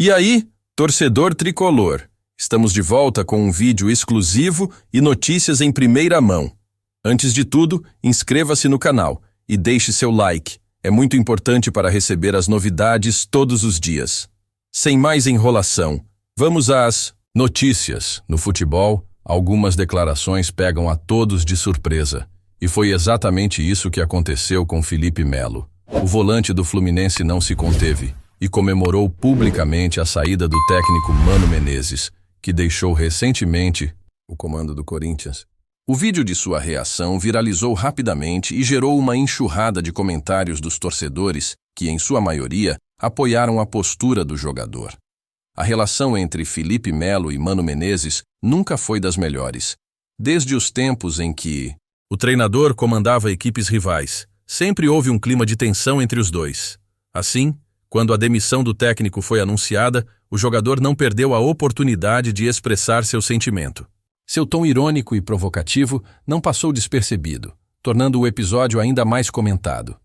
E aí, torcedor tricolor, estamos de volta com um vídeo exclusivo e notícias em primeira mão. Antes de tudo, inscreva-se no canal e deixe seu like. É muito importante para receber as novidades todos os dias. Sem mais enrolação, vamos às notícias. No futebol, algumas declarações pegam a todos de surpresa. E foi exatamente isso que aconteceu com Felipe Melo. O volante do Fluminense não se conteve e comemorou publicamente a saída do técnico Mano Menezes, que deixou recentemente o comando do Corinthians. O vídeo de sua reação viralizou rapidamente e gerou uma enxurrada de comentários dos torcedores que, em sua maioria, apoiaram a postura do jogador. A relação entre Felipe Melo e Mano Menezes nunca foi das melhores. Desde os tempos em que o treinador comandava equipes rivais, sempre houve um clima de tensão entre os dois. Assim, quando a demissão do técnico foi anunciada, o jogador não perdeu a oportunidade de expressar seu sentimento. Seu tom irônico e provocativo não passou despercebido, tornando o episódio ainda mais comentado.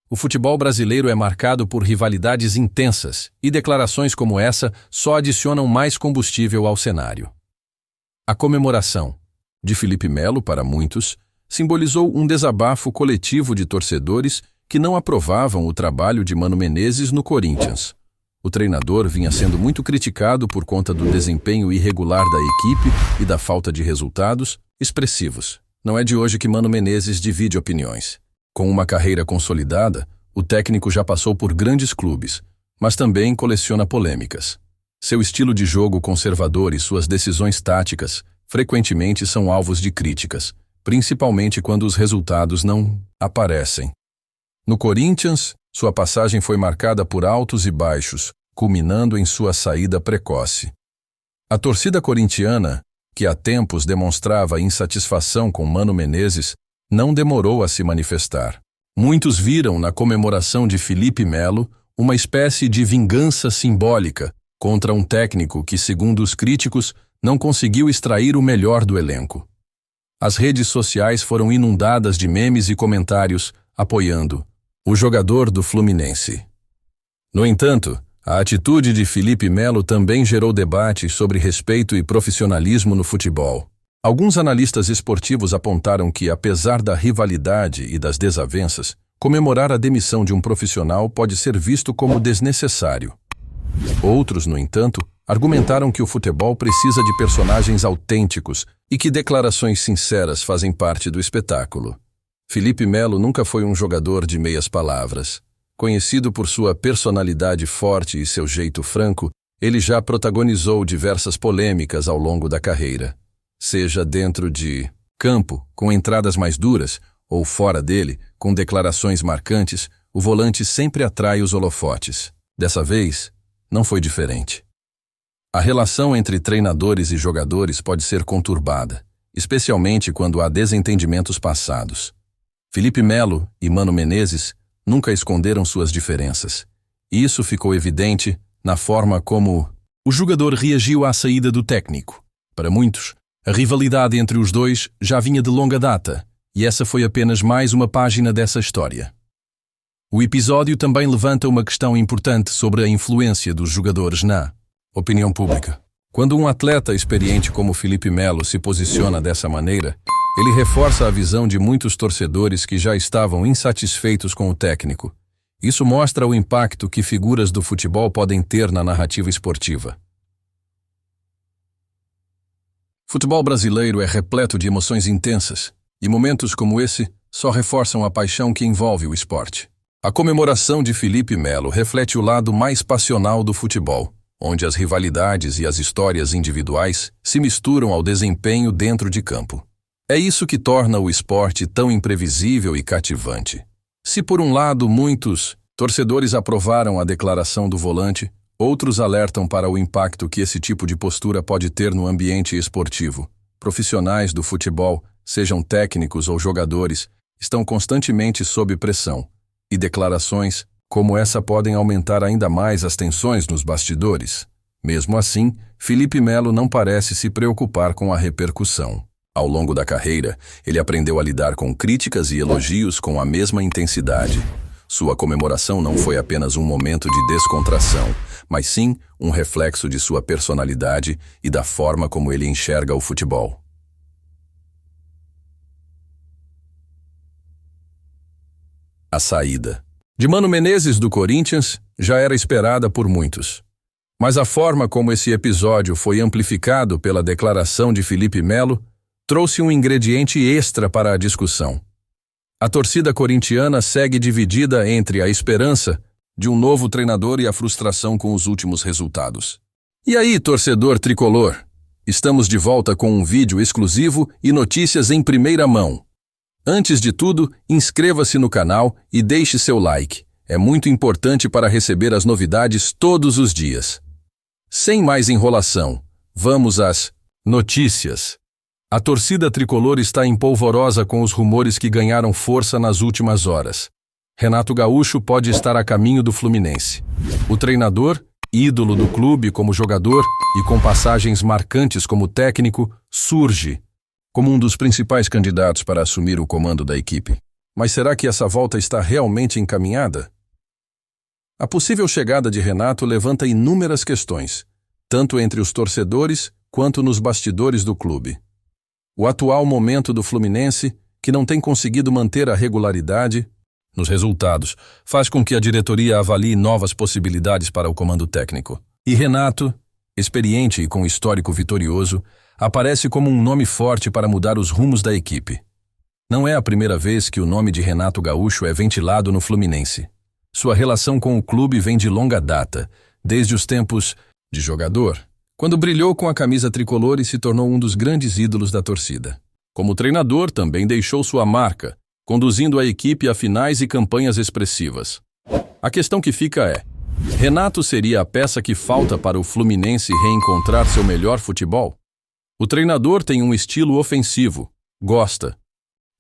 O futebol brasileiro é marcado por rivalidades intensas e declarações como essa só adicionam mais combustível ao cenário. A comemoração de Felipe Melo, para muitos, simbolizou um desabafo coletivo de torcedores que não aprovavam o trabalho de Mano Menezes no Corinthians. O treinador vinha sendo muito criticado por conta do desempenho irregular da equipe e da falta de resultados expressivos. Não é de hoje que Mano Menezes divide opiniões. Com uma carreira consolidada, o técnico já passou por grandes clubes, mas também coleciona polêmicas. Seu estilo de jogo conservador e suas decisões táticas frequentemente são alvos de críticas, principalmente quando os resultados não aparecem. No Corinthians, sua passagem foi marcada por altos e baixos, culminando em sua saída precoce. A torcida corintiana, que há tempos demonstrava insatisfação com Mano Menezes, não demorou a se manifestar. Muitos viram na comemoração de Felipe Melo uma espécie de vingança simbólica contra um técnico que, segundo os críticos, não conseguiu extrair o melhor do elenco. As redes sociais foram inundadas de memes e comentários apoiando o jogador do Fluminense. No entanto, a atitude de Felipe Melo também gerou debate sobre respeito e profissionalismo no futebol. Alguns analistas esportivos apontaram que, apesar da rivalidade e das desavenças, comemorar a demissão de um profissional pode ser visto como desnecessário. Outros, no entanto, argumentaram que o futebol precisa de personagens autênticos e que declarações sinceras fazem parte do espetáculo. Felipe Melo nunca foi um jogador de meias palavras. Conhecido por sua personalidade forte e seu jeito franco, ele já protagonizou diversas polêmicas ao longo da carreira. Seja dentro de campo, com entradas mais duras, ou fora dele, com declarações marcantes, o volante sempre atrai os holofotes. Dessa vez, não foi diferente. A relação entre treinadores e jogadores pode ser conturbada, especialmente quando há desentendimentos passados. Felipe Melo e Mano Menezes nunca esconderam suas diferenças. E isso ficou evidente na forma como o jogador reagiu à saída do técnico. Para muitos, a rivalidade entre os dois já vinha de longa data, e essa foi apenas mais uma página dessa história. O episódio também levanta uma questão importante sobre a influência dos jogadores na opinião pública. Quando um atleta experiente como Felipe Melo se posiciona dessa maneira, ele reforça a visão de muitos torcedores que já estavam insatisfeitos com o técnico. Isso mostra o impacto que figuras do futebol podem ter na narrativa esportiva. O futebol brasileiro é repleto de emoções intensas, e momentos como esse só reforçam a paixão que envolve o esporte. A comemoração de Felipe Melo reflete o lado mais passional do futebol, onde as rivalidades e as histórias individuais se misturam ao desempenho dentro de campo. É isso que torna o esporte tão imprevisível e cativante. Se por um lado muitos torcedores aprovaram a declaração do volante, outros alertam para o impacto que esse tipo de postura pode ter no ambiente esportivo. Profissionais do futebol, sejam técnicos ou jogadores, estão constantemente sob pressão, e declarações como essa podem aumentar ainda mais as tensões nos bastidores. Mesmo assim, Felipe Melo não parece se preocupar com a repercussão. Ao longo da carreira, ele aprendeu a lidar com críticas e elogios com a mesma intensidade. Sua comemoração não foi apenas um momento de descontração, mas sim um reflexo de sua personalidade e da forma como ele enxerga o futebol. A saída de Mano Menezes do Corinthians já era esperada por muitos. Mas a forma como esse episódio foi amplificado pela declaração de Felipe Melo trouxe um ingrediente extra para a discussão. A torcida corintiana segue dividida entre a esperança de um novo treinador e a frustração com os últimos resultados. E aí, torcedor tricolor? Estamos de volta com um vídeo exclusivo e notícias em primeira mão. Antes de tudo, inscreva-se no canal e deixe seu like. É muito importante para receber as novidades todos os dias. Sem mais enrolação, vamos às notícias. A torcida tricolor está empolvorosa com os rumores que ganharam força nas últimas horas. Renato Gaúcho pode estar a caminho do Fluminense. O treinador, ídolo do clube como jogador e com passagens marcantes como técnico, surge como um dos principais candidatos para assumir o comando da equipe. Mas será que essa volta está realmente encaminhada? A possível chegada de Renato levanta inúmeras questões, tanto entre os torcedores quanto nos bastidores do clube. O atual momento do Fluminense, que não tem conseguido manter a regularidade nos resultados, faz com que a diretoria avalie novas possibilidades para o comando técnico. E Renato, experiente e com histórico vitorioso, aparece como um nome forte para mudar os rumos da equipe. Não é a primeira vez que o nome de Renato Gaúcho é ventilado no Fluminense. Sua relação com o clube vem de longa data, desde os tempos de jogador, quando brilhou com a camisa tricolor e se tornou um dos grandes ídolos da torcida. Como treinador, também deixou sua marca, conduzindo a equipe a finais e campanhas expressivas. A questão que fica é: Renato seria a peça que falta para o Fluminense reencontrar seu melhor futebol? O treinador tem um estilo ofensivo, gosta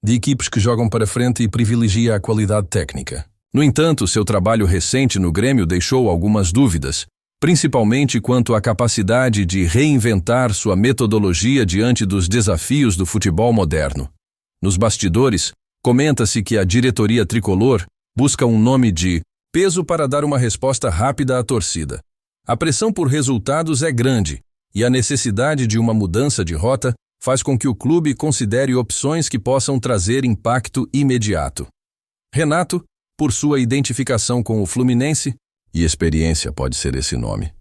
de equipes que jogam para frente e privilegia a qualidade técnica. No entanto, seu trabalho recente no Grêmio deixou algumas dúvidas, principalmente quanto à capacidade de reinventar sua metodologia diante dos desafios do futebol moderno. Nos bastidores, comenta-se que a diretoria tricolor busca um nome de peso para dar uma resposta rápida à torcida. A pressão por resultados é grande, e a necessidade de uma mudança de rota faz com que o clube considere opções que possam trazer impacto imediato. Renato, por sua identificação com o Fluminense, e experiência pode ser esse nome.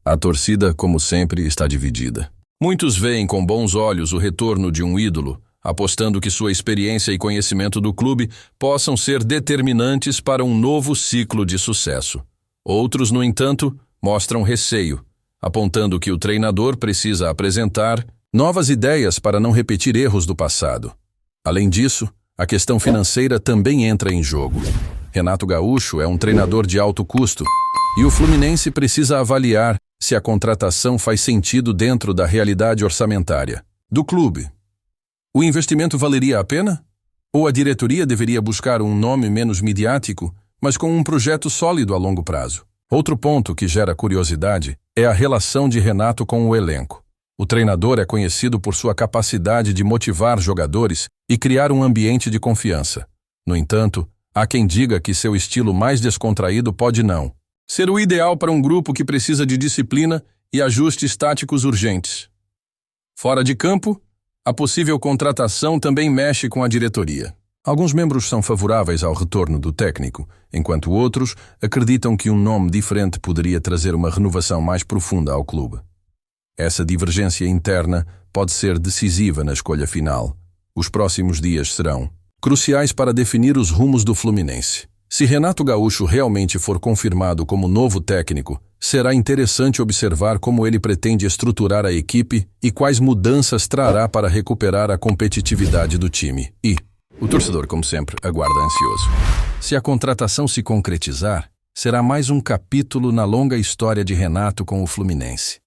A torcida, como sempre, está dividida. Muitos veem com bons olhos o retorno de um ídolo, apostando que sua experiência e conhecimento do clube possam ser determinantes para um novo ciclo de sucesso. Outros, no entanto, mostram receio, apontando que o treinador precisa apresentar novas ideias para não repetir erros do passado. Além disso, a questão financeira também entra em jogo. Renato Gaúcho é um treinador de alto custo e o Fluminense precisa avaliar se a contratação faz sentido dentro da realidade orçamentária do clube. O investimento valeria a pena? Ou a diretoria deveria buscar um nome menos midiático, mas com um projeto sólido a longo prazo? Outro ponto que gera curiosidade é a relação de Renato com o elenco. O treinador é conhecido por sua capacidade de motivar jogadores e criar um ambiente de confiança. No entanto, há quem diga que seu estilo mais descontraído pode não ser o ideal para um grupo que precisa de disciplina e ajustes táticos urgentes. Fora de campo, a possível contratação também mexe com a diretoria. Alguns membros são favoráveis ao retorno do técnico, enquanto outros acreditam que um nome diferente poderia trazer uma renovação mais profunda ao clube. Essa divergência interna pode ser decisiva na escolha final. Os próximos dias serão cruciais para definir os rumos do Fluminense. Se Renato Gaúcho realmente for confirmado como novo técnico, será interessante observar como ele pretende estruturar a equipe e quais mudanças trará para recuperar a competitividade do time. E o torcedor, como sempre, aguarda ansioso. Se a contratação se concretizar, será mais um capítulo na longa história de Renato com o Fluminense.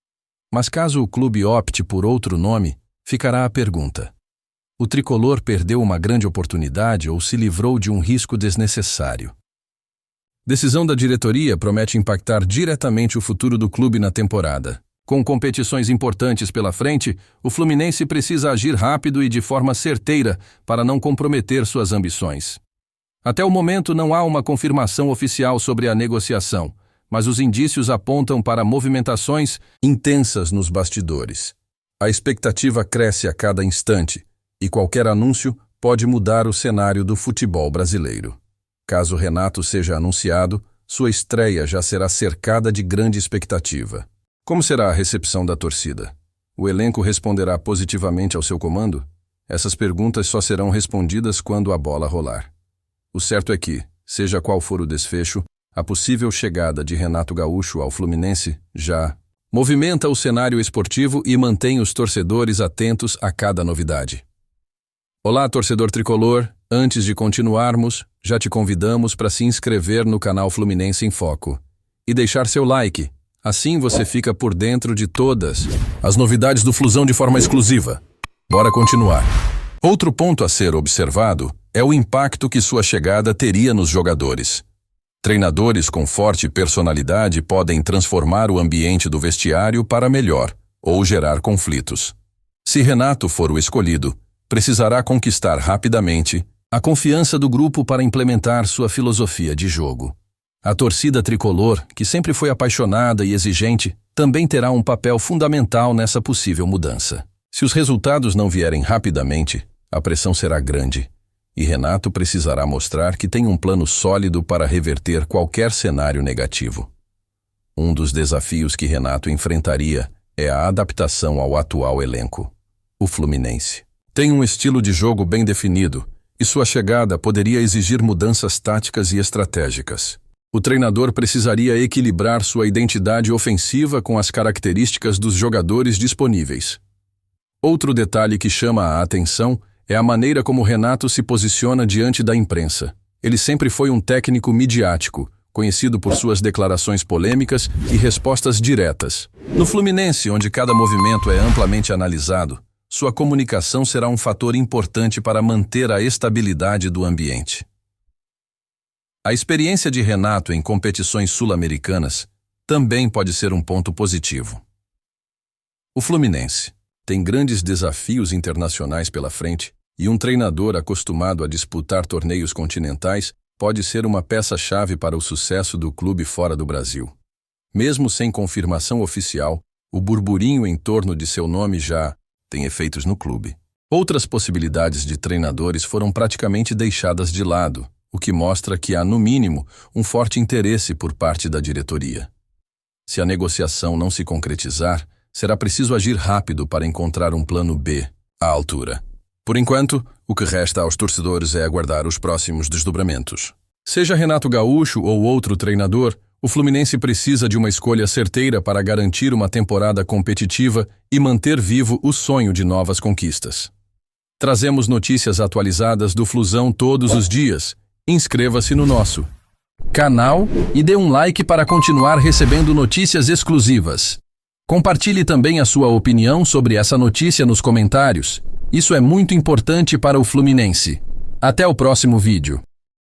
Mas caso o clube opte por outro nome, ficará a pergunta: o tricolor perdeu uma grande oportunidade ou se livrou de um risco desnecessário? Decisão da diretoria promete impactar diretamente o futuro do clube na temporada. Com competições importantes pela frente, o Fluminense precisa agir rápido e de forma certeira para não comprometer suas ambições. Até o momento não há uma confirmação oficial sobre a negociação, mas os indícios apontam para movimentações intensas nos bastidores. A expectativa cresce a cada instante, e qualquer anúncio pode mudar o cenário do futebol brasileiro. Caso Renato seja anunciado, sua estreia já será cercada de grande expectativa. Como será a recepção da torcida? O elenco responderá positivamente ao seu comando? Essas perguntas só serão respondidas quando a bola rolar. O certo é que, seja qual for o desfecho, a possível chegada de Renato Gaúcho ao Fluminense já movimenta o cenário esportivo e mantém os torcedores atentos a cada novidade. Olá, torcedor tricolor! Antes de continuarmos, já te convidamos para se inscrever no canal Fluminense em Foco e deixar seu like. Assim você fica por dentro de todas as novidades do Flusão de forma exclusiva. Bora continuar. Outro ponto a ser observado é o impacto que sua chegada teria nos jogadores. Treinadores com forte personalidade podem transformar o ambiente do vestiário para melhor ou gerar conflitos. Se Renato for o escolhido, precisará conquistar rapidamente a confiança do grupo para implementar sua filosofia de jogo. A torcida tricolor, que sempre foi apaixonada e exigente, também terá um papel fundamental nessa possível mudança. Se os resultados não vierem rapidamente, a pressão será grande, e Renato precisará mostrar que tem um plano sólido para reverter qualquer cenário negativo. Um dos desafios que Renato enfrentaria é a adaptação ao atual elenco. O Fluminense tem um estilo de jogo bem definido, e sua chegada poderia exigir mudanças táticas e estratégicas. O treinador precisaria equilibrar sua identidade ofensiva com as características dos jogadores disponíveis. Outro detalhe que chama a atenção é a maneira como Renato se posiciona diante da imprensa. Ele sempre foi um técnico midiático, conhecido por suas declarações polêmicas e respostas diretas. No Fluminense, onde cada movimento é amplamente analisado, sua comunicação será um fator importante para manter a estabilidade do ambiente. A experiência de Renato em competições sul-americanas também pode ser um ponto positivo. O Fluminense tem grandes desafios internacionais pela frente e um treinador acostumado a disputar torneios continentais pode ser uma peça-chave para o sucesso do clube fora do Brasil. Mesmo sem confirmação oficial, o burburinho em torno de seu nome já tem efeitos no clube. Outras possibilidades de treinadores foram praticamente deixadas de lado, o que mostra que há, no mínimo, um forte interesse por parte da diretoria. Se a negociação não se concretizar, será preciso agir rápido para encontrar um plano B à altura. Por enquanto, o que resta aos torcedores é aguardar os próximos desdobramentos. Seja Renato Gaúcho ou outro treinador, o Fluminense precisa de uma escolha certeira para garantir uma temporada competitiva e manter vivo o sonho de novas conquistas. Trazemos notícias atualizadas do Flusão todos os dias. Inscreva-se no nosso canal e dê um like para continuar recebendo notícias exclusivas. Compartilhe também a sua opinião sobre essa notícia nos comentários. Isso é muito importante para o Fluminense. Até o próximo vídeo.